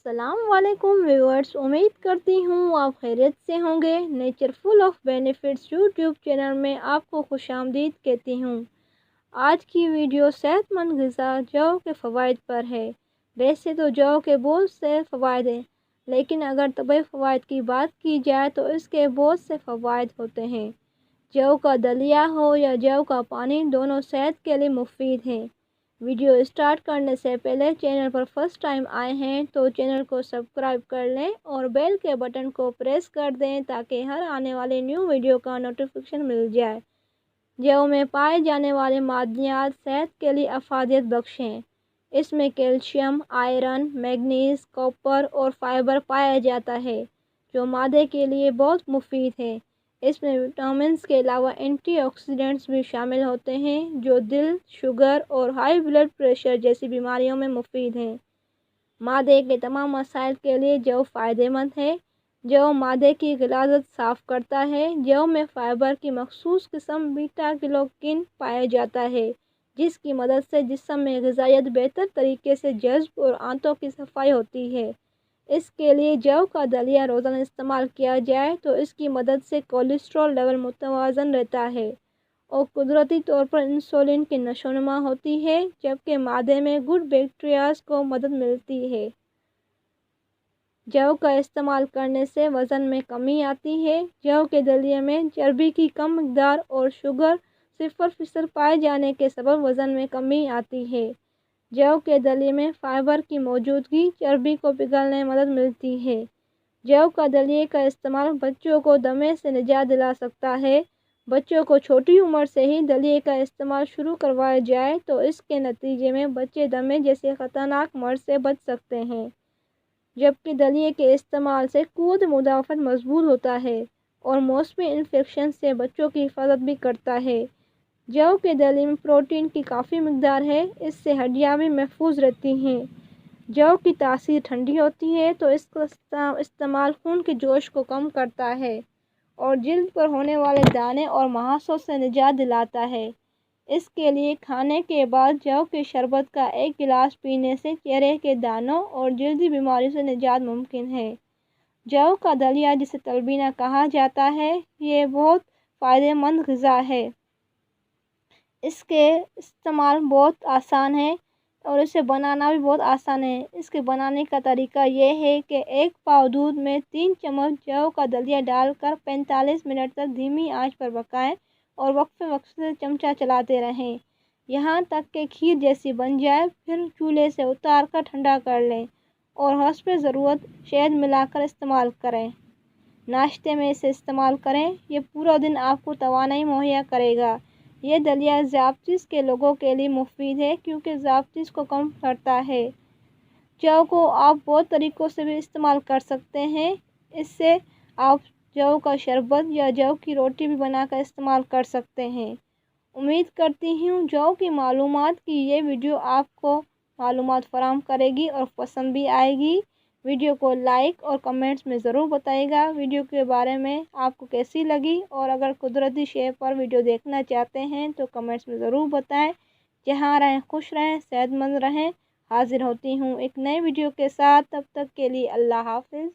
अस्सलाम वालेकुम व्यूअर्स, उम्मीद करती हूँ आप खैरियत से होंगे। Nature full of benefits YouTube channel में आपको खुशामदीद कहती हूँ। आज की वीडियो सेहतमंद ग़िज़ा जौ के फ़वाइद पर है। वैसे तो जौ के बहुत से फ़वाइद हैं, लेकिन अगर तबी फ़वाइद की बात की जाए तो इसके बहुत से फ़वाइद होते हैं। जौ का दलिया हो या जौ का पानी, दोनों सेहत के लिए मुफीद हैं। वीडियो स्टार्ट करने से पहले चैनल पर फर्स्ट टाइम आए हैं तो चैनल को सब्सक्राइब कर लें और बेल के बटन को प्रेस कर दें ताकि हर आने वाले न्यू वीडियो का नोटिफिकेशन मिल जाए। जौ में पाए जाने वाले मादनियात सेहत के लिए अफादियत बख्श हैं। इसमें कैल्शियम, आयरन, मैग्नीज, कॉपर और फाइबर पाया जाता है जो मादे के लिए बहुत मुफीद है। इसमें विटामिन्स के अलावा एंटीऑक्सीडेंट्स भी शामिल होते हैं जो दिल, शुगर और हाई ब्लड प्रेशर जैसी बीमारियों में मुफीद हैं। मादे के तमाम मसाइल के लिए जौ फ़ायदेमंद है। जौ मादे की ग़िलाज़त साफ़ करता है। जौ में फ़ाइबर की मखसूस किस्म बीटा कैरोटीन पाया जाता है जिसकी मदद से जिस्म में ग़िज़ाइयत बेहतर तरीके से जज़्ब और आंतों की सफाई होती है। इसके लिए जौ का दलिया रोज़ाना इस्तेमाल किया जाए तो इसकी मदद से कोलेस्ट्रॉल लेवल मुतवाज़न रहता है और कुदरती तौर पर इंसुलिन की नशोनुमा होती है, जबकि मादे में गुड बैक्टीरियाज को मदद मिलती है। जौ का इस्तेमाल करने से वज़न में कमी आती है। जौ के दलिए में चर्बी की कम मकदार और शुगर 0% पाए जाने के सबब वज़न में कमी आती है। जौ के दलिए में फ़ाइबर की मौजूदगी चर्बी को पिघलने में मदद मिलती है। जौ का दलिए का इस्तेमाल बच्चों को दमे से निजात दिला सकता है। बच्चों को छोटी उम्र से ही दलिए का इस्तेमाल शुरू करवाया जाए तो इसके नतीजे में बच्चे दमे जैसे ख़तरनाक मर्ज़ से बच सकते हैं। जबकि दलिए के इस्तेमाल से क़ुव्वत मुदाफ़त मज़बूत होता है और मौसमी इन्फेक्शन से बच्चों की हिफाजत भी करता है। जौ के दलिए में प्रोटीन की काफ़ी मकदार है, इससे हड्डियाँ भी महफूज रहती हैं। जौ की तासीर ठंडी होती है तो इसका इस्तेमाल खून के जोश को कम करता है और जिल्द पर होने वाले दाने और मुहासों से निजात दिलाता है। इसके लिए खाने के बाद जौ के शरबत का 1 गिलास पीने से चेहरे के दानों और जल्दी बीमारी से निजात मुमकिन है। जौ का दलिया, जिसे तलबीना कहा जाता है, ये बहुत फ़ायदेमंद ग़िज़ा है। इसके इस्तेमाल बहुत आसान है और इसे बनाना भी बहुत आसान है। इसके बनाने का तरीका ये है कि 1 पाव दूध में 3 चम्मच जौ का दलिया डालकर 45 मिनट तक धीमी आंच पर पकाएं और वक्फे से चमचा चलाते रहें यहाँ तक कि खीर जैसी बन जाए। फिर चूल्हे से उतार कर ठंडा कर लें और हस्ब ज़रूरत शहद मिलाकर इस्तेमाल करें। नाश्ते में इसे इस्तेमाल करें, ये पूरा दिन आपको तवानाई मुहैया करेगा। ये दलिया ज़ायबिटीज़ के लोगों के लिए मुफीद है क्योंकि ज़ायबिटीज़ को कम करता है। जौ को आप बहुत तरीक़ों से भी इस्तेमाल कर सकते हैं। इससे आप जौ का शरबत या जौ की रोटी भी बनाकर इस्तेमाल कर सकते हैं। उम्मीद करती हूँ जौ की मालूमात की ये वीडियो आपको मालूमात फ़राहम करेगी और पसंद भी आएगी। वीडियो को लाइक और कमेंट्स में ज़रूर बताइएगा वीडियो के बारे में आपको कैसी लगी, और अगर कुदरती शे पर वीडियो देखना चाहते हैं तो कमेंट्स में ज़रूर बताएं। जहाँ रहें खुश रहें, सेहतमंद रहें। हाज़िर होती हूँ एक नए वीडियो के साथ, तब तक के लिए अल्लाह हाफ़िज़।